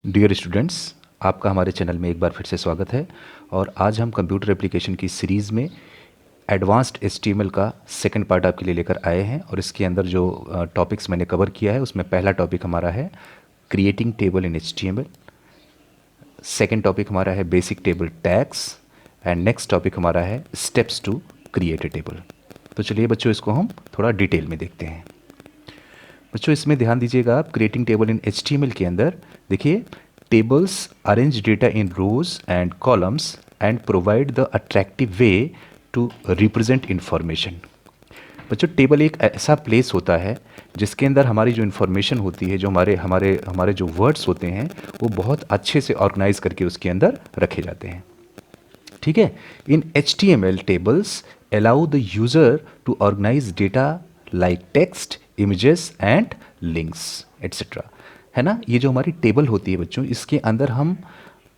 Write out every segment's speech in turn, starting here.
Dear students, आपका हमारे channel में एक बार फिर से स्वागत है। और आज हम कंप्यूटर एप्लीकेशन की सीरीज़ में एडवांस्ड एचटीएमएल का सेकंड पार्ट आपके लिए लेकर आए हैं। और इसके अंदर जो टॉपिक्स मैंने कवर किया है उसमें पहला टॉपिक हमारा है creating table in HTML, second topic हमारा है basic table tags, and next topic हमारा है steps to create a table. तो चलिए बच्चों, इसको हम थोड़ा डिटेल में देखते हैं। बच्चों इसमें ध्यान दीजिएगा, आप क्रिएटिंग टेबल इन एचटीएमएल के अंदर देखिए, tables arrange data in rows and columns and provide the attractive way to represent information. बच्चों टेबल एक ऐसा प्लेस होता है जिसके अंदर हमारी जो इन्फॉर्मेशन होती है, जो हमारे हमारे हमारे जो वर्ड्स होते हैं वो बहुत अच्छे से ऑर्गेनाइज करके उसके अंदर रखे जाते हैं। ठीक है, इन HTML tables allow the user to organise data like text, images and links etcetera. है ना, ये जो हमारी टेबल होती है बच्चों, इसके अंदर हम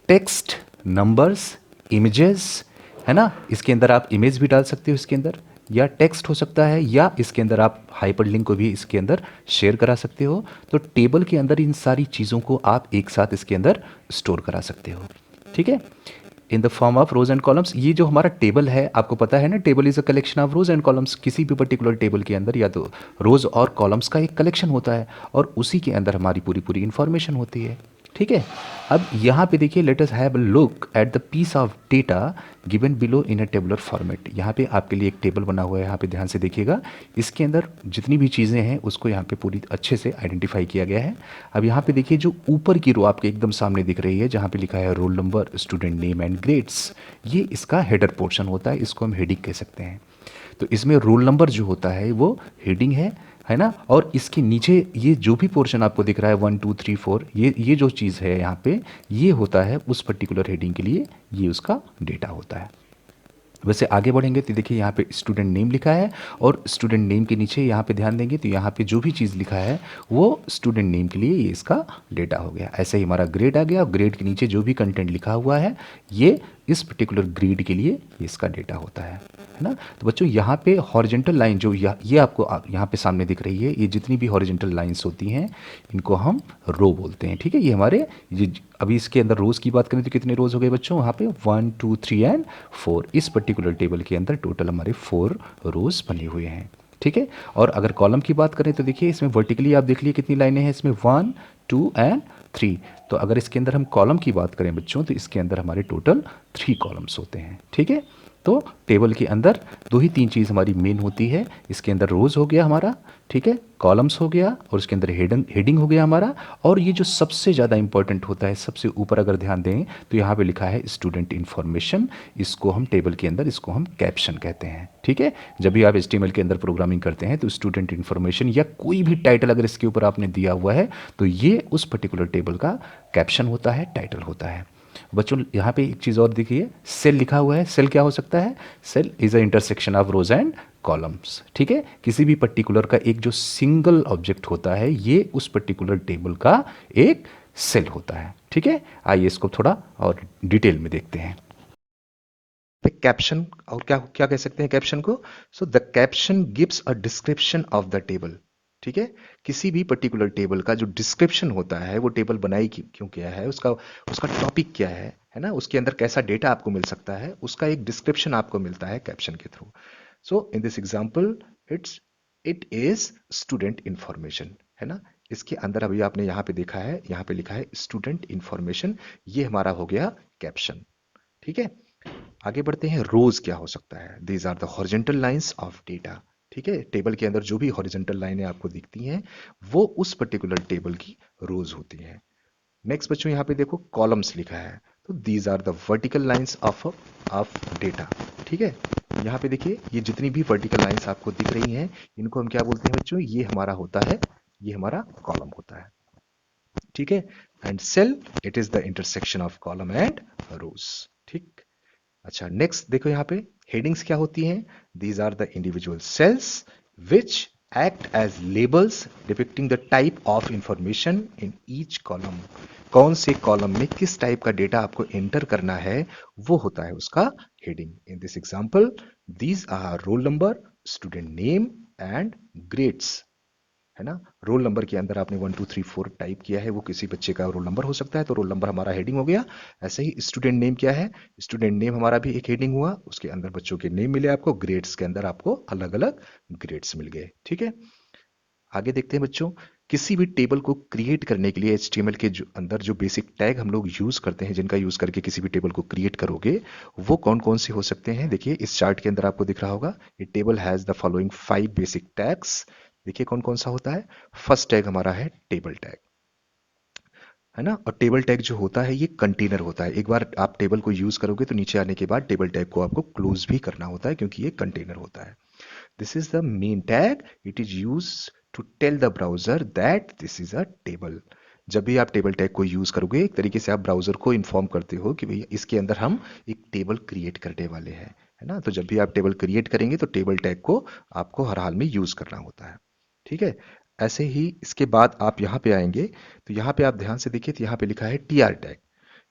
टेक्स्ट, नंबर्स, इमेजेस, है ना, इसके अंदर आप इमेज भी डाल सकते हो इसके अंदर, या टेक्स्ट हो सकता है, या इसके अंदर आप हाइपरलिंक को भी इसके अंदर शेयर करा सकते हो। तो टेबल के अंदर इन सारी चीज़ों को आप एक साथ इसके अंदर स्टोर करा सकते हो। ठीक है, in the form of rows and columns. ये जो हमारा टेबल है, आपको पता है ना, table is a collection of rows and columns. किसी भी पर्टिकुलर टेबल के अंदर या तो रोज और कॉलम्स का एक कलेक्शन होता है और उसी के अंदर हमारी पूरी पूरी इंफॉर्मेशन होती है। ठीक है, अब यहाँ पे देखिए, let us have a look at the piece of data given below in a tabular format. यहाँ पे आपके लिए एक टेबल बना हुआ है, यहाँ पे ध्यान से देखिएगा। इसके अंदर जितनी भी चीज़ें हैं उसको यहाँ पे पूरी अच्छे से आइडेंटिफाई किया गया है। अब यहाँ पे देखिए, जो ऊपर की रो आपके एकदम सामने दिख रही है, जहाँ पे लिखा है role number, student name and grades, ये इसका हेडर पोर्शन होता है, इसको हम हेडिंग कह सकते हैं। तो इसमें रोल नंबर जो होता है वो हेडिंग है ना। और इसके नीचे ये जो भी पोर्शन आपको दिख रहा है 1 2 3 4, ये जो चीज़ है यहाँ पे, ये होता है उस पर्टिकुलर हेडिंग के लिए, ये उसका डेटा होता है। वैसे आगे बढ़ेंगे तो देखिए, यहाँ पे स्टूडेंट नेम लिखा है और स्टूडेंट नेम के नीचे यहाँ पे ध्यान देंगे तो यहाँ पे जो भी चीज़ लिखा है वो स्टूडेंट नेम के लिए ये इसका डेटा हो गया। ऐसे ही हमारा ग्रेड आ गया और ग्रेड के नीचे जो भी कंटेंट लिखा हुआ है ये इस पर्टिकुलर ग्रेड के लिए ये इसका डेटा होता है ना। तो बच्चों यहाँ पे हॉरिजेंटल लाइन जो ये आपको यहाँ पे सामने दिख रही है, ये जितनी भी हॉरिजेंटल लाइंस होती हैं इनको हम रो बोलते हैं। ठीक है, ये हमारे ये अभी इसके अंदर रोज़ की बात करें तो कितने रोज़ हो गए बच्चों, वहाँ पे 1 2 3 एंड 4। इस पर्टिकुलर टेबल के अंदर टोटल हमारे 4 रोज़ बने हुए हैं। ठीक है, और अगर कॉलम की बात करें तो देखिए, इसमें वर्टिकली आप देख लीजिए कितनी लाइनें हैं, इसमें 1 2 एंड 3। तो अगर इसके अंदर हम कॉलम की बात करें बच्चों, तो इसके अंदर हमारे टोटल 3 कॉलम्स होते हैं। ठीक है, तो टेबल के अंदर 2 ही 3 चीज़ हमारी मेन होती है। इसके अंदर रोज़ हो गया हमारा, ठीक है, कॉलम्स हो गया, और उसके अंदर हेडिंग हो गया हमारा। और ये जो सबसे ज़्यादा इंपॉर्टेंट होता है, सबसे ऊपर अगर ध्यान दें तो यहाँ पे लिखा है स्टूडेंट इन्फॉर्मेशन। इसको हम टेबल के अंदर इसको हम कैप्शन कहते हैं। ठीक है, जब भी आप HTML के अंदर प्रोग्रामिंग करते हैं तो स्टूडेंट इन्फॉर्मेशन या कोई भी टाइटल अगर इसके ऊपर आपने दिया हुआ है तो ये उस पर्टिकुलर टेबल का कैप्शन होता है, टाइटल होता है। बच्चों यहाँ पे एक चीज़ और देखिए, सेल लिखा हुआ है। सेल क्या हो सकता है? Cell is a intersection of rows and columns. ठीक है, किसी भी पर्टिकुलर का एक जो सिंगल ऑब्जेक्ट होता है ये उस पर्टिकुलर टेबल का एक सेल होता है। ठीक है, आइए इसको थोड़ा और डिटेल में देखते हैं। कैप्शन, और क्या क्या कह सकते हैं कैप्शन को? So the caption gives a description of the table. ठीक है, किसी भी पर्टिकुलर टेबल का जो डिस्क्रिप्शन होता है, वो टेबल बनाई क्यों किया है, उसका उसका टॉपिक क्या है ना, उसके अंदर कैसा डेटा आपको मिल सकता है, उसका एक डिस्क्रिप्शन आपको मिलता है कैप्शन के through. So in this example it is student information, है ना। इसके अंदर अभी आपने यहाँ पे देखा है, यहाँ पे लिखा है स्टूडेंट इंफॉर्मेशन, ये हमारा हो गया कैप्शन। ठीक है, आगे बढ़ते हैं। रोज क्या हो सकता है? These are the horizontal lines of data. ठीक है, टेबल के अंदर जो भी हॉरिजेंटल लाइनें आपको दिखती हैं वो उस पर्टिकुलर टेबल की रोज होती हैं। नेक्स्ट बच्चों यहाँ पे देखो कॉलम्स लिखा है, तो these are the vertical lines of data. ठीक है, यहाँ पे देखिए, ये जितनी भी वर्टिकल लाइंस आपको दिख रही हैं इनको हम क्या बोलते हैं बच्चों? ये हमारा होता है, ये हमारा कॉलम होता है। ठीक है, and cell, it is the intersection of column and rows. ठीक, अच्छा नेक्स्ट देखो, यहाँ पे हेडिंग्स क्या होती हैं? These are the individual cells which act as labels depicting the type of information in each column. कौन से कॉलम में किस टाइप का डेटा आपको एंटर करना है वो होता है उसका heading. In this example, these are roll number, student name and grades, है ना। रोल नंबर के अंदर आपने 1 2 3 4 टाइप किया है, वो किसी बच्चे का रोल नंबर हो सकता है, तो रोल नंबर हमारा हेडिंग हो गया। ऐसे ही स्टूडेंट नेम क्या है, स्टूडेंट नेम हमारा भी एक हेडिंग हुआ, उसके अंदर बच्चों के नेम मिले आपको, ग्रेड्स के अंदर आपको अलग अलग ग्रेड्स मिल गए। ठीक है, आगे देखते हैं बच्चों। किसी भी टेबल को क्रिएट करने के लिए HTML के अंदर जो बेसिक टैग हम लोग यूज करते हैं, जिनका यूज करके किसी भी टेबल को क्रिएट करोगे, वो कौन कौन से हो सकते हैं। देखिए इस चार्ट के अंदर आपको दिख रहा होगा, ये table has the following 5 basic tags. देखिए कौन कौन सा होता है। फर्स्ट टैग हमारा है टेबल टैग, है ना। और टेबल टैग जो होता है ये कंटेनर होता है, एक बार आप टेबल को यूज करोगे तो नीचे आने के बाद टेबल टैग को आपको क्लोज भी करना होता है, क्योंकि ये कंटेनर होता है। This is the main tag. It is used to tell the browser that this is a table. जब भी आप टेबल टैग को यूज करोगे, एक तरीके से आप ब्राउजर को इन्फॉर्म करते हो कि भैया इसके अंदर हम एक टेबल क्रिएट करने वाले हैं, है ना। तो जब भी आप टेबल क्रिएट करेंगे तो टेबल टैग को आपको हर हाल में यूज करना होता है। ठीक है, ऐसे ही इसके बाद आप यहाँ पे आएंगे, तो यहाँ पे आप ध्यान से देखिए, तो यहाँ पे लिखा है टीआर टैग,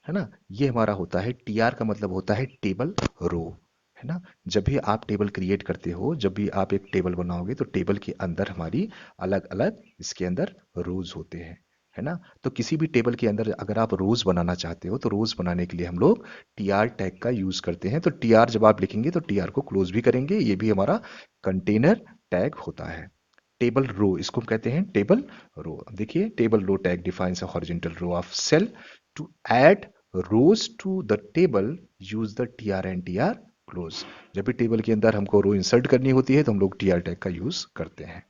है ना। ये हमारा होता है, टीआर का मतलब होता है टेबल रो, है ना। जब भी आप टेबल क्रिएट करते हो, जब भी आप एक टेबल बनाओगे, तो टेबल के अंदर हमारी अलग अलग इसके अंदर रोज होते हैं, है ना। तो किसी भी टेबल के अंदर अगर आप रोज बनाना चाहते हो, तो रोज बनाने के लिए हम लोग टीआर टैग का यूज करते हैं। तो टीआर जब आप लिखेंगे तो टीआर को क्लोज भी करेंगे, ये भी हमारा कंटेनर टैग होता है। टेबल रो, इसको हम कहते हैं टेबल रो। देखिए table row tag defines a horizontal row of cell to add rows to the table, use the TR and TR close. जब भी टेबल के अंदर हमको रो इंसर्ट करनी होती है तो हम लोग टीआर टैग का यूज करते हैं।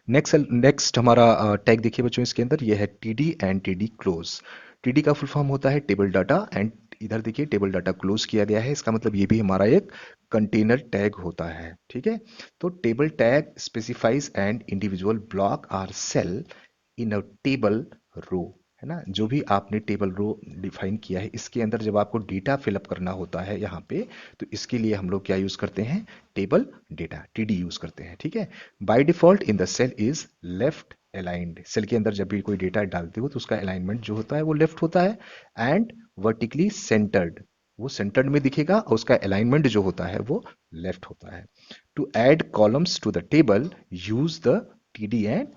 नेक्स्ट हमारा टैग देखिए बच्चों, इसके अंदर ये है TD and TD close. TD का फुल फॉर्म होता है टेबल डाटा, एंड इधर देखिए टेबल डाटा क्लोज किया गया है, इसका मतलब ये भी हमारा एक कंटेनर टैग होता है। ठीक है, तो table tag specifies and individual block are cell in a table row, है ना। जो भी आपने टेबल रो डिफाइन किया है, इसके अंदर जब आपको डेटा फिलअप करना होता है यहाँ पे, तो इसके लिए हम लोग क्या यूज करते हैं, टेबल डेटा टीडी यूज करते हैं। ठीक है, by default in the cell is left aligned. Cell के अंदर जब भी कोई डेटा डालते हो तो उसका अलाइनमेंट जो होता है वो लेफ्ट होता है, एंड वर्टिकली सेंटर्ड, वो सेंटर्ड में दिखेगा, और उसका अलाइनमेंट जो होता है वो लेफ्ट होता है। To add columns to the table use the TD and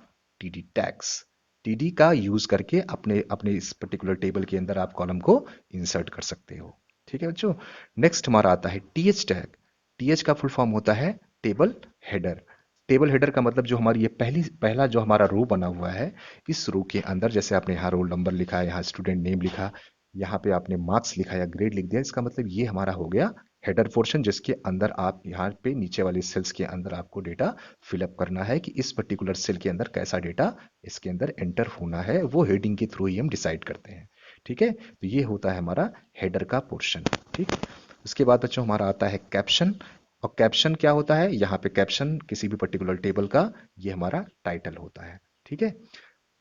TD tags. TD का यूज करके अपने अपने इस पर्टिकुलर टेबल के अंदर आप कॉलम को इंसर्ट कर सकते हो। ठीक है बच्चों, नेक्स्ट हमारा आता है टीएच टैग। टीएच का फुल फॉर्म होता है टेबल हेडर। टेबल हेडर का मतलब जो हमारी ये पहला जो हमारा रो बना हुआ है, इस रो के अंदर जैसे आपने यहाँ रोल नंबर लिखा है, यहाँ स्टूडेंट नेम लिखा, यहाँ पे आपने मार्क्स लिखा या ग्रेड लिख दिया, इसका मतलब ये हमारा हो गया हेडर पोर्शन, जिसके अंदर आप यहाँ पे नीचे वाले सेल्स के अंदर आपको डेटा फिलअप करना है कि इस पर्टिकुलर सेल के अंदर कैसा डेटा इसके अंदर एंटर होना है, वो हेडिंग के थ्रू ही हम डिसाइड करते हैं। ठीक है, तो ये होता है हमारा हेडर का पोर्शन। ठीक, उसके बाद बच्चों हमारा आता है कैप्शन। और कैप्शन क्या होता है, यहाँ पे कैप्शन किसी भी पर्टिकुलर टेबल का ये हमारा टाइटल होता है। ठीक है,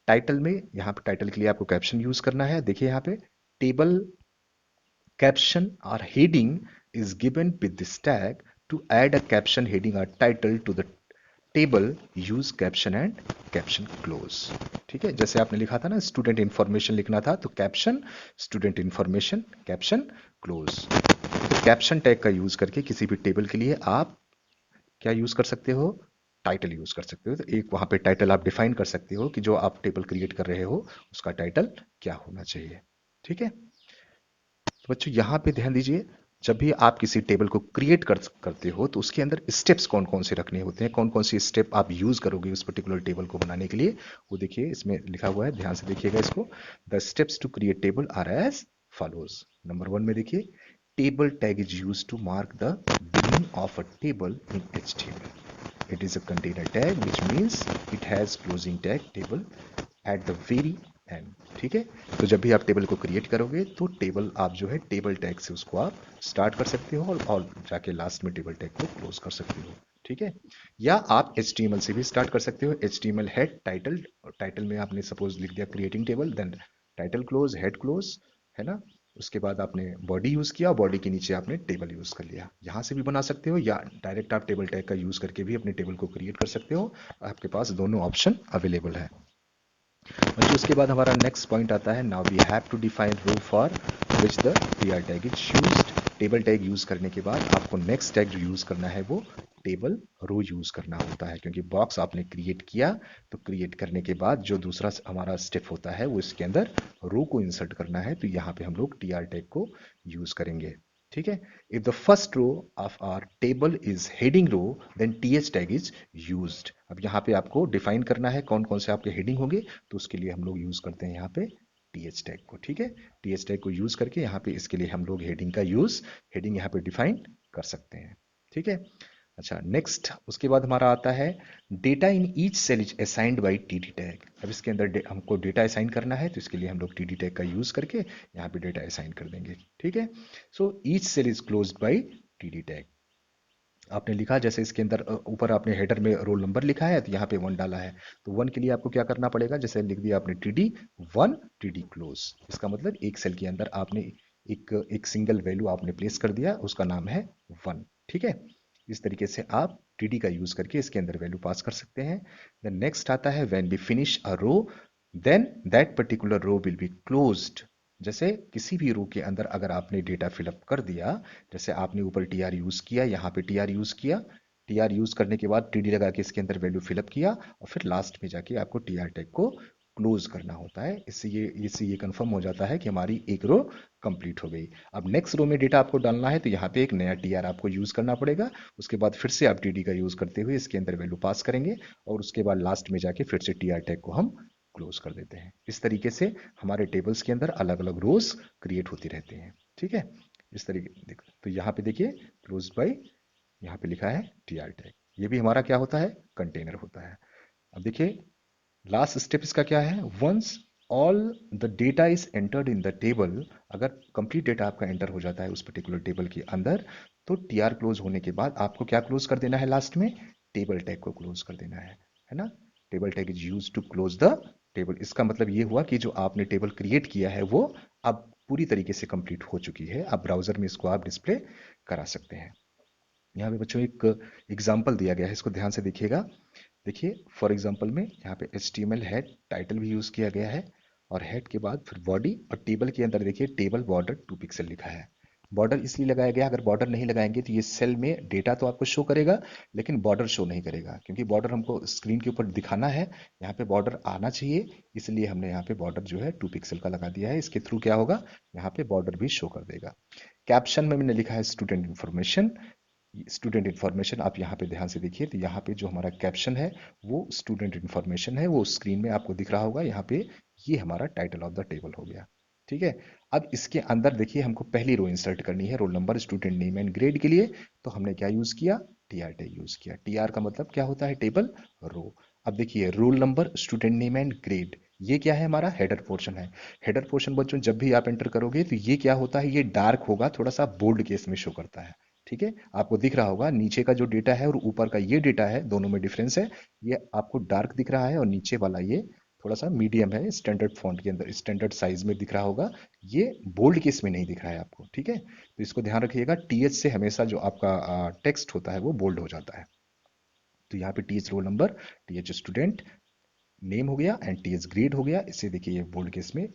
टाइटल में यहाँ पे टाइटल के लिए आपको कैप्शन यूज करना है। देखिए यहाँ पे table caption or heading is given with this tag. To add a caption, heading or title to the table, use caption and caption close. ठीक है, जैसे आपने लिखा था ना स्टूडेंट इंफॉर्मेशन लिखना था, तो caption student information caption close. तो कैप्शन टैग का यूज करके किसी भी टेबल के लिए आप क्या यूज कर सकते हो, टाइटल यूज कर सकते हो। तो एक वहां पे टाइटल आप डिफाइन कर सकते हो कि जो आप टेबल क्रिएट कर रहे हो उसका टाइटल क्या होना चाहिए। ठीक है, तो बच्चों यहाँ पे ध्यान दीजिए, जब भी आप किसी टेबल को क्रिएट करते हो तो उसके अंदर स्टेप्स कौन कौन से रखने होते हैं, कौन कौन सी स्टेप आप यूज करोगे उस पर्टिकुलर टेबल को बनाने के लिए, वो देखिए इसमें लिखा हुआ है, ध्यान से देखिएगा इसको। The steps to create table are as follows. Number 1 में देखिए, table tag is use to mark the beginning of a table in HTML. It is a container tag, which means it has closing tag table at the very end. ठीक है, तो जब भी आप table को create करोगे तो table आप जो है टेबल टैग से उसको आप स्टार्ट कर सकते हो और जाके लास्ट में टेबल टैग को क्लोज कर सकते हो। ठीक है, या आप HTML से भी स्टार्ट कर सकते हो। HTML हेड टाइटल, टाइटल में आपने सपोज लिख दिया creating table, then title close head close, है ना। उसके बाद आपने बॉडी यूज किया, बॉडी के नीचे आपने टेबल यूज कर लिया। यहाँ से भी बना सकते हो या डायरेक्ट आप टेबल टैग का यूज करके भी अपने टेबल को क्रिएट कर सकते हो, आपके पास दोनों ऑप्शन अवेलेबल है। और उसके बाद हमारा नेक्स्ट पॉइंट आता है, now we have to define row for which the TR tag is used. Table tag use करने के बाद आपको नेक्स्ट टैग जो यूज करना है वो टेबल रो यूज करना होता है, क्योंकि बॉक्स आपने क्रिएट किया तो क्रिएट करने के बाद जो दूसरा हमारा स्टेप होता है वो इसके अंदर रो को इंसर्ट करना है, तो यहाँ पे हम लोग टी आर टैग को यूज करेंगे। ठीक है, if the first row of our table is heading row then T H tag is used. अब यहाँ पे आपको डिफाइन करना है कौन कौन से आपके हेडिंग होंगे, तो उसके लिए हम लोग यूज करते हैं यहाँ पे टी एच टैग को। ठीक है, टी एच टैग को यूज करके यहाँ पे इसके लिए हम लोग हेडिंग का यूज, हेडिंग यहाँ पे डिफाइन कर सकते हैं। ठीक है, अच्छा नेक्स्ट उसके बाद हमारा आता है data in each cell is assigned by TD tag. अब इसके अंदर हमको डेटा असाइन करना है, तो इसके लिए हम लोग टीडी टैग का यूज करके यहाँ पे डेटा असाइन कर देंगे। ठीक है, so each cell is closed by TD tag. आपने लिखा जैसे इसके अंदर ऊपर आपने हेडर में रोल नंबर लिखा है, तो यहाँ पे 1 डाला है, तो 1 के लिए आपको क्या करना पड़ेगा, जैसे लिख दिया आपने टीडी 1 टीडी क्लोज। इसका मतलब एक सेल के अंदर आपने एक सिंगल वैल्यू आपने प्लेस कर दिया, उसका नाम है 1। ठीक है, इस तरीके से आप टीडी का यूज करके इसके अंदर वैल्यू पास कर सकते हैं। देन नेक्स्ट आता है when we finish a row then that particular row will be closed. जैसे किसी भी रो के अंदर अगर आपने डेटा फिलअप कर दिया, जैसे आपने ऊपर टी आर यूज किया, यहाँ पे टी आर यूज किया, टी आर यूज करने के बाद टीडी लगा के इसके अंदर वैल्यू फिलअप किया, और फिर लास्ट में जाके आपको टी आर टैग को क्लोज करना होता है। इससे ये कंफर्म हो जाता है कि हमारी एक रो कंप्लीट हो गई। अब नेक्स्ट रो में डेटा आपको डालना है, तो यहाँ पे एक नया टी आर आपको यूज करना पड़ेगा। उसके बाद फिर से आप टीडी का यूज करते हुए इसके अंदर वैल्यू पास करेंगे, और उसके बाद लास्ट में जाके फिर से टी आर टैग को हम क्लोज कर देते हैं। इस तरीके से हमारे टेबल्स के अंदर अलग अलग रोज क्रिएट होती रहती हैं। ठीक है, इस तरीके तो यहाँ पे देखिए क्लोज बाय, यहाँ पे लिखा है टी आर टैग, ये भी हमारा क्या होता है, कंटेनर होता है। अब देखिए लास्ट स्टेप इसका क्या है, once all the data is entered in the table, अगर कंप्लीट डेटा आपका एंटर हो जाता है उस पर्टिकुलर टेबल के अंदर, तो टी आर क्लोज होने के बाद आपको क्या क्लोज कर देना है, लास्ट में टेबल टैग को क्लोज कर देना है ना। Table tag is use to close the table. इसका मतलब ये हुआ कि जो आपने टेबल क्रिएट किया है वो अब पूरी तरीके से कंप्लीट हो चुकी है। अब ब्राउजर में इसको आप डिस्प्ले करा सकते हैं। यहाँ पे बच्चों एक एग्जाम्पल दिया गया है, इसको ध्यान से देखिएगा। देखिए फॉर एग्जाम्पल में यहाँ पे HTML हेड टाइटल भी यूज किया गया है, और हेड के बाद फिर बॉडी, और टेबल के अंदर देखिए टेबल बॉर्डर 2 पिक्सल लिखा है। बॉर्डर इसलिए लगाया गया, अगर बॉर्डर नहीं लगाएंगे तो ये सेल में डेटा तो आपको शो करेगा लेकिन बॉर्डर शो नहीं करेगा, क्योंकि बॉर्डर हमको स्क्रीन के ऊपर दिखाना है, यहाँ पे बॉर्डर आना चाहिए, इसलिए हमने यहाँ पे बॉर्डर जो है 2 पिक्सल का लगा दिया है। इसके थ्रू क्या होगा, यहाँ पे बॉर्डर भी शो कर देगा। कैप्शन में मैंने लिखा है स्टूडेंट इन्फॉर्मेशन। स्टूडेंट इन्फॉर्मेशन आप यहाँ पे ध्यान से देखिए, तो यहाँ पे जो हमारा कैप्शन है वो स्टूडेंट इन्फॉर्मेशन है, वो स्क्रीन में आपको दिख रहा होगा। यहाँ पे ये हमारा टाइटल ऑफ द टेबल हो गया। ठीक है, अब इसके अंदर देखिए हमको पहली रो इंसर्ट करनी है, role number student name and grade के लिए, तो हमने क्या यूज किया, टी आर टैग यूज किया। टी आर का मतलब क्या होता है, टेबल रो। अब देखिए role number student name and grade, ये क्या है, हमारा हेडर पोर्शन है। हेडर पोर्शन बच्चों जब भी आप एंटर करोगे तो ये क्या होता है, ये डार्क होगा, थोड़ा सा बोल्ड केस में शो करता है। ठीक है, आपको दिख रहा होगा नीचे का जो डेटा है और ऊपर का ये डेटा है, दोनों में डिफरेंस है। ये आपको डार्क दिख रहा है और नीचे वाला ये थोड़ा सा मीडियम है, स्टैंडर्ड फॉन्ट के अंदर स्टैंडर्ड साइज में दिख रहा होगा। ये बोल्ड केस में नहीं दिख रहा है आपको। ठीक है, तो इसको ध्यान रखिएगा, टीएच से हमेशा जो आपका टेक्स्ट होता है वो बोल्ड हो जाता है। तो यहाँ पे TH roll number, TH student name हो गया एंड टीएच ग्रेड हो गया। इससे देखिए ये बोल्ड केस में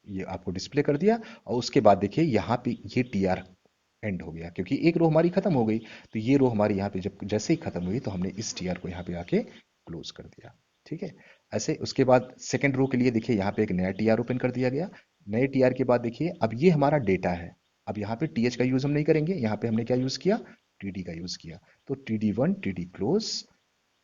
ये आपको डिस्प्ले कर दिया। और उसके बाद देखिए यहाँ पे ये टी आर एंड हो गया, क्योंकि एक रो हमारी खत्म हो गई, तो ये रो हमारी यहाँ पे जब जैसे ही खत्म हुई तो हमने इस टीआर को यहाँ पे आके क्लोज कर दिया। ठीक है, ऐसे उसके बाद सेकंड रो के लिए देखिए यहाँ पे एक नया टीआर ओपन कर दिया गया। नए टीआर के बाद देखिए अब ये हमारा डेटा है। अब यहाँ पे टीएच का यूज हम नहीं करेंगे, यहाँ पे हमने क्या यूज किया, टीडी का यूज किया। तो TD1 TD close,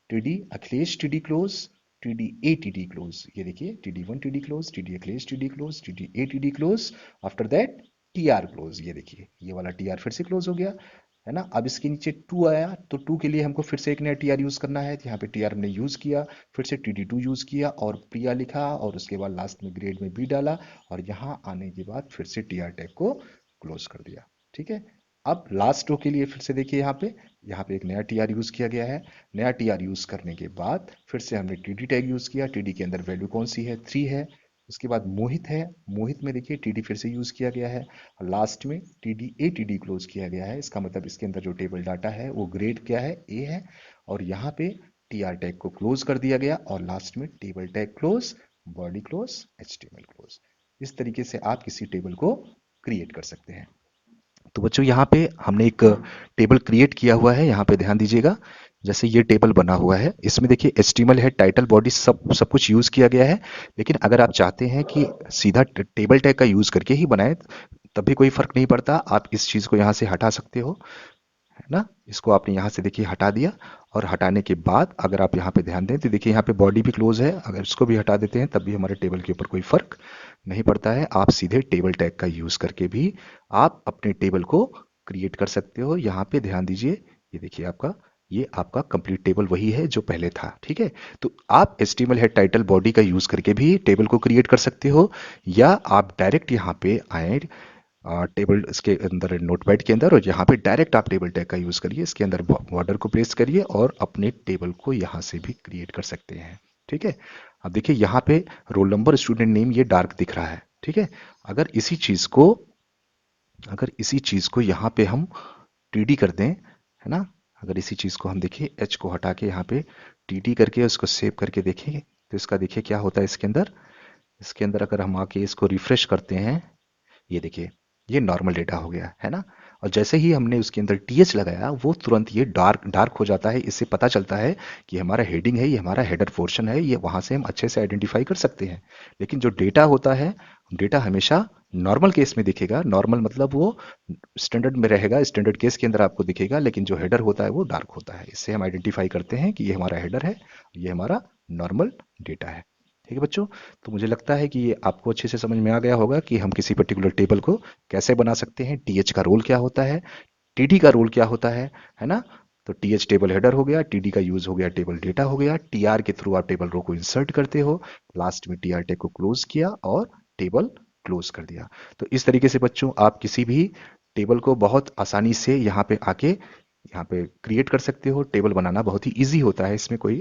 TD Akhilesh TD close, TD TD close. ये देखिए TD1 TD close, TD Akhilesh TD close, TD TD close. After that TR close. ये देखिए ये वाला टीआर फिर से क्लोज हो गया, है ना। अब इसके नीचे 2 आया, तो 2 के लिए हमको फिर से एक नया टीआर यूज करना है। तो यहाँ पे टीआर हमने यूज किया, फिर से TD2 यूज किया और प्रिया लिखा, और उसके बाद लास्ट में ग्रेड में बी डाला, और यहाँ आने के बाद फिर से टीआर टैग को क्लोज कर दिया। ठीक है, अब लास्ट रो के लिए फिर से देखिए यहाँ पे एक नया टीआर यूज किया गया है। नया टीआर यूज करने के बाद फिर से हमने टीडी टैग यूज किया। टीडी के अंदर वैल्यू कौन सी है, 3 है। उसके बाद मोहित है, मोहित में देखिए टीडी फिर से यूज किया गया है, और लास्ट में टीडी क्लोज किया गया है। इसका मतलब इसके अंदर जो टेबल डाटा है वो ग्रेड क्या है, ए है, और यहाँ पे टीआर टैग को क्लोज कर दिया गया, और लास्ट में table tag close, body close, HTML close. इस तरीके से आप किसी टेबल को क्रिएट कर सकते हैं। तो बच्चों यहाँ पे हमने एक टेबल क्रिएट किया हुआ है, यहाँ पे ध्यान दीजिएगा। जैसे ये टेबल बना हुआ है, इसमें देखिए HTML है, टाइटल बॉडी सब कुछ यूज किया गया है। लेकिन अगर आप चाहते हैं कि सीधा टेबल टैग का यूज करके ही बनाए, तब भी कोई फर्क नहीं पड़ता। आप इस चीज को यहाँ से हटा सकते हो, है ना। इसको आपने यहाँ से देखिए हटा दिया, और हटाने के बाद अगर आप यहाँ पे ध्यान दें तो देखिए यहाँ पे बॉडी भी क्लोज है। अगर इसको भी हटा देते हैं तब भी हमारे टेबल के ऊपर कोई फर्क नहीं पड़ता है। आप सीधे टेबल टैग का यूज करके भी आप अपने टेबल को क्रिएट कर सकते हो। यहाँ पे ध्यान दीजिए, ये देखिए आपका, ये आपका कंप्लीट टेबल वही है जो पहले था, ठीक है। तो आप HTML हेड टाइटल बॉडी का यूज करके भी टेबल को क्रिएट कर सकते हो, या आप डायरेक्ट यहाँ पे आए टेबल इसके अंदर, नोटपैड के अंदर, और यहाँ पे डायरेक्ट आप टेबल टैग का यूज करिए, इसके अंदर बॉर्डर को प्लेस करिए और अपने टेबल को यहाँ से भी क्रिएट कर सकते हैं, ठीक है। अब देखिए यहाँ पे रोल नंबर, स्टूडेंट नेम ये डार्क दिख रहा है, ठीक है। अगर इसी चीज को यहाँ पे हम TD कर दें, है ना, अगर इसी चीज को हम देखिए H को हटा के यहाँ पे TD करके उसको सेव करके देखेंगे, तो इसका देखिए क्या होता है इसके अंदर अगर हम आके इसको रिफ्रेश करते हैं, ये देखिए ये नॉर्मल डेटा हो गया, है ना। और जैसे ही हमने उसके अंदर TH लगाया, वो तुरंत ये डार्क डार्क हो जाता है। इससे पता चलता है कि हमारा हेडिंग है, ये हमारा हेडर पोर्शन है, ये वहां से हम अच्छे से आइडेंटिफाई कर सकते हैं। लेकिन जो डेटा होता है, डेटा हमेशा नॉर्मल केस में दिखेगा। नॉर्मल मतलब वो स्टैंडर्ड में रहेगा, स्टैंडर्ड केस के अंदर आपको दिखेगा, लेकिन जो हेडर होता है वो डार्क होता है। इससे हम आइडेंटिफाई करते हैं कि ये हमारा हेडर है, ये हमारा नॉर्मल डेटा है, ठीक है बच्चों। तो मुझे लगता है कि ये आपको अच्छे से समझ में आ गया होगा कि हम किसी पर्टिकुलर टेबल को कैसे बना सकते हैं, TH का रोल क्या होता है, TD का रोल क्या होता है ना। तो TH टेबल हेडर हो गया, TD का यूज हो गया टेबल डेटा हो गया, TR के थ्रू आप टेबल रो को इंसर्ट करते हो, लास्ट में TR टैग को क्लोज किया और टेबल क्लोज कर दिया। तो इस तरीके से बच्चों आप किसी भी टेबल को बहुत आसानी से यहाँ पे क्रिएट कर सकते हो। टेबल बनाना बहुत ही इजी होता है, इसमें कोई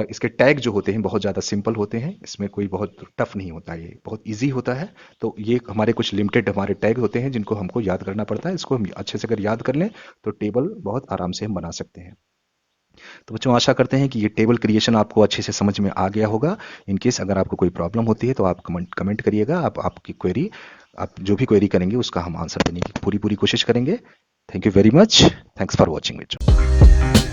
इसके टैग जो होते हैं बहुत ज़्यादा सिंपल होते हैं, इसमें कोई बहुत टफ नहीं होता है, ये बहुत इजी होता है। तो ये हमारे कुछ लिमिटेड हमारे टैग होते हैं जिनको हमको याद करना पड़ता है। इसको हम अच्छे से अगर याद कर लें तो टेबल बहुत आराम से हम बना सकते हैं। तो बच्चों आशा करते हैं कि ये टेबल क्रिएशन आपको अच्छे से समझ में आ गया होगा। इन केस अगर आपको कोई प्रॉब्लम होती है तो आप कमेंट करिएगा। आपकी क्वेरी, आप जो भी क्वेरी करेंगे उसका हम आंसर देने की पूरी पूरी कोशिश करेंगे। Thank you very much. Thanks for watching बच्चों।